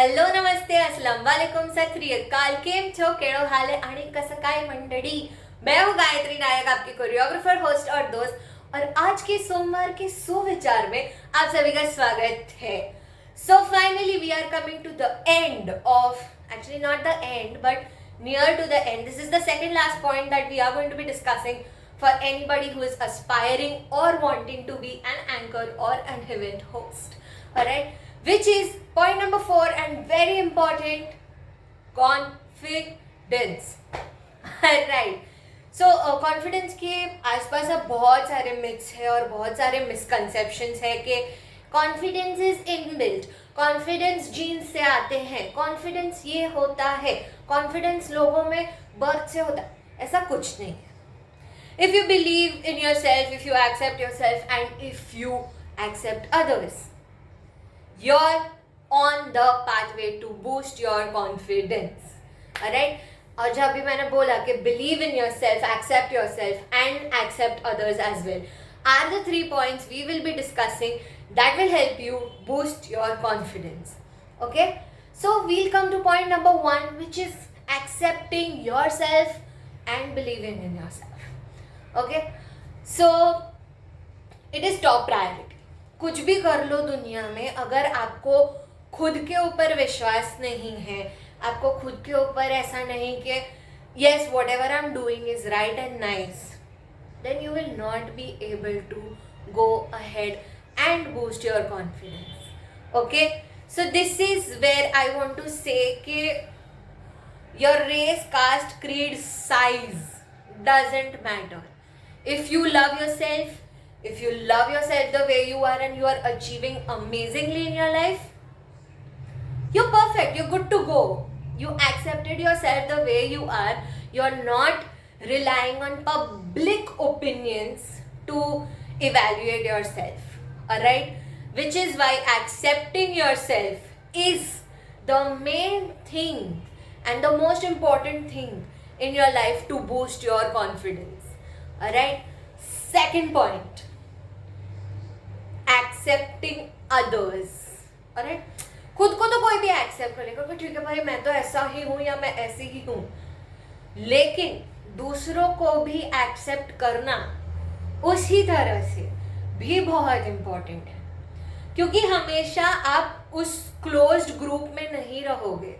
Hello नमस्ते अस्सलाम वालेकुम सत श्री अकाल केम छो केड़ो हाल है आणि कसं काय मंडळी। मैं हूँ गायत्री नायक, आपकी कोरियोग्राफर, होस्ट और दोस्त, और आज के सोमवार के सुविचार में आप सभी का स्वागत है। So finally we are coming to the end of, actually not the end but near to the end. This is the second last point that we are going to be discussing for anybody who is aspiring or wanting to be an anchor or an event host. Alright, which is point number 4 and very important, confidence. Alright, so confidence के आसपास अब बहुत सारे myths है और बहुत सारे misconceptions है कि confidence is inbuilt, confidence gene से आते हैं, कॉन्फिडेंस ये होता है, कॉन्फिडेंस लोगों में बर्थ से होता है। ऐसा कुछ नहीं है। If you believe in yourself, if you accept yourself and if you accept others, you are on the pathway to boost your confidence. Alright, और जब भी मैंने बोला कि believe in yourself, accept yourself and accept others as well are the 3 points we will be discussing that will help you boost your confidence. Okay, so we'll come to point number 1, which is accepting yourself and believing in yourself. Okay, so it is top priority. कुछ भी कर लो दुनिया में, अगर आपको खुद के ऊपर विश्वास नहीं है, आपको खुद के ऊपर ऐसा नहीं कि yes whatever I'm doing is right and nice, then you will not be able to go ahead and boost your confidence. Okay, so this is where I want to say कि your race, caste, creed, size doesn't matter. If you love yourself, if you love yourself the way you are and you are achieving amazingly in your life, you're perfect, you're good to go. You accepted yourself the way you are. You're not relying on public opinions to evaluate yourself. Alright, which is why accepting yourself is the main thing and the most important thing in your life to boost your confidence. Alright, second point, accepting others. Alright, खुद को तो कोई भी accept करेगा कि ठीक है भाई मैं तो ऐसा ही हूँ या मैं ऐसी ही हूँ, लेकिन दूसरों को भी एक्सेप्ट करना उसी तरह से भी बहुत इम्पोर्टेंट है, क्योंकि हमेशा आप उस क्लोज्ड ग्रुप में नहीं रहोगे।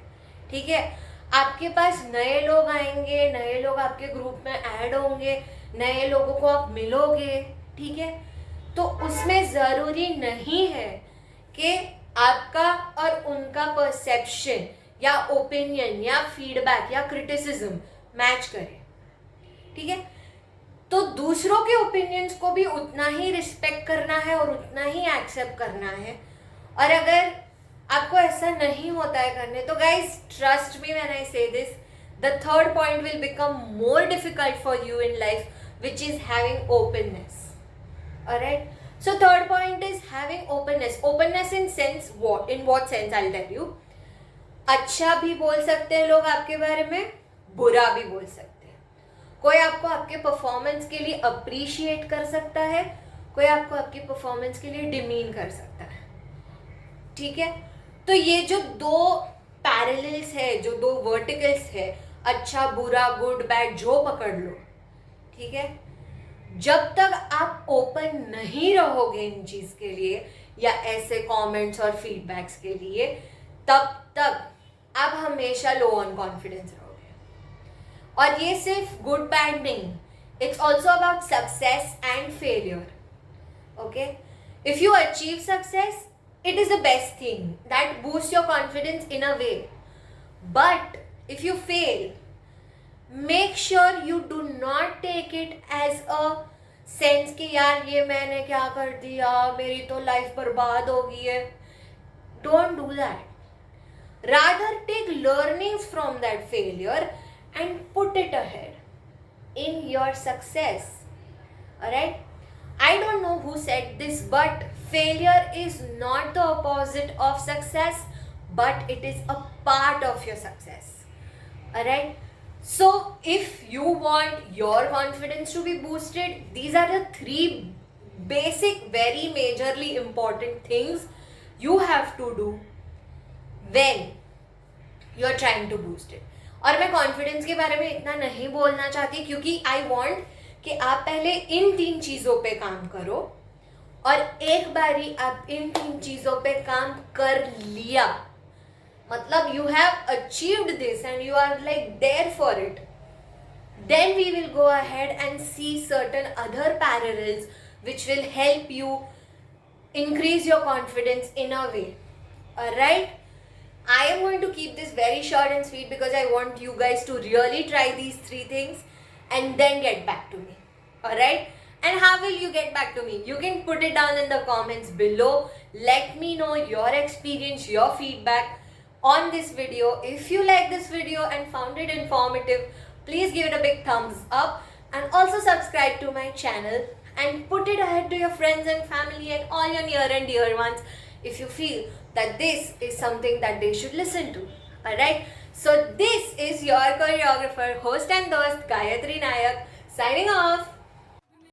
ठीक है, आपके पास नए लोग आएंगे, नए लोग आपके ग्रुप में ऐड होंगे, नए लोगों को आप मिलोगे। ठीक है, तो उसमें ज़रूरी नहीं है कि आपका और उनका परसेप्शन या ओपिनियन या फीडबैक या क्रिटिसिज्म मैच करे। ठीक है, तो दूसरों के ओपिनियंस को भी उतना ही रिस्पेक्ट करना है और उतना ही एक्सेप्ट करना है। और अगर आपको ऐसा नहीं होता है करने, तो guys trust me when I say this, the third point will become more difficult for you in life, which is having openness. Alright, so third point is having openness in sense, what in what sense I'll tell you. अच्छा भी बोल सकते हैं लोग आपके बारे में, बुरा भी बोल सकते हैं। कोई आपको आपके परफॉर्मेंस के लिए अप्रिशिएट कर सकता है, कोई आपको आपकी परफॉर्मेंस के लिए डिमीन कर सकता है। ठीक है, तो ये जो दो पैरेलल्स है, जो दो वर्टिकल्स है, अच्छा बुरा गुड बैड जो पकड़ लो, ठीक है, जब तक आप ओपन नहीं रहोगे इन चीज़ के लिए या ऐसे कमेंट्स और फीडबैक्स के लिए, तब तक आप हमेशा लो ऑन कॉन्फिडेंस रहोगे। और ये सिर्फ गुड बैड नहीं, it's also about success and failure. Okay, if you achieve success, it is the best thing that boosts your confidence in a way. But if you fail, make sure you do not take it as a sense कि यार ये मैंने क्या कर दिया, मेरी तो life बर्बाद हो गई है. Don't do that. Rather take learnings from that failure and put it ahead in your success. Alright? I don't know who said this, but failure is not the opposite of success, but it is a part of your success. Alright? So if you want your confidence to be boosted, these are the 3 basic, very majorly important things you have to do when you are trying to boost it. और मैं confidence के बारे में इतना नहीं बोलना चाहती क्योंकि आई वॉन्ट कि आप पहले इन 3 चीज़ों पे काम करो और एक बारी आप इन 3 चीज़ों पे काम कर लिया, मतलब you have achieved this and you are like there for it, then we will go ahead and see certain other parallels which will help you increase your confidence in a way. Alright, I am going to keep this very short and sweet because I want you guys to really try these 3 things and then get back to me. Alright, and how will you get back to me? You can put it down in the comments below. Let me know your experience, your feedback on this video. If you like this video and found it informative, please give it a big thumbs up and also subscribe to my channel and put it ahead to your friends and family and all your near and dear ones if you feel that this is something that they should listen to. Alright, so this is your choreographer, host and host Gayatri Nayak signing off.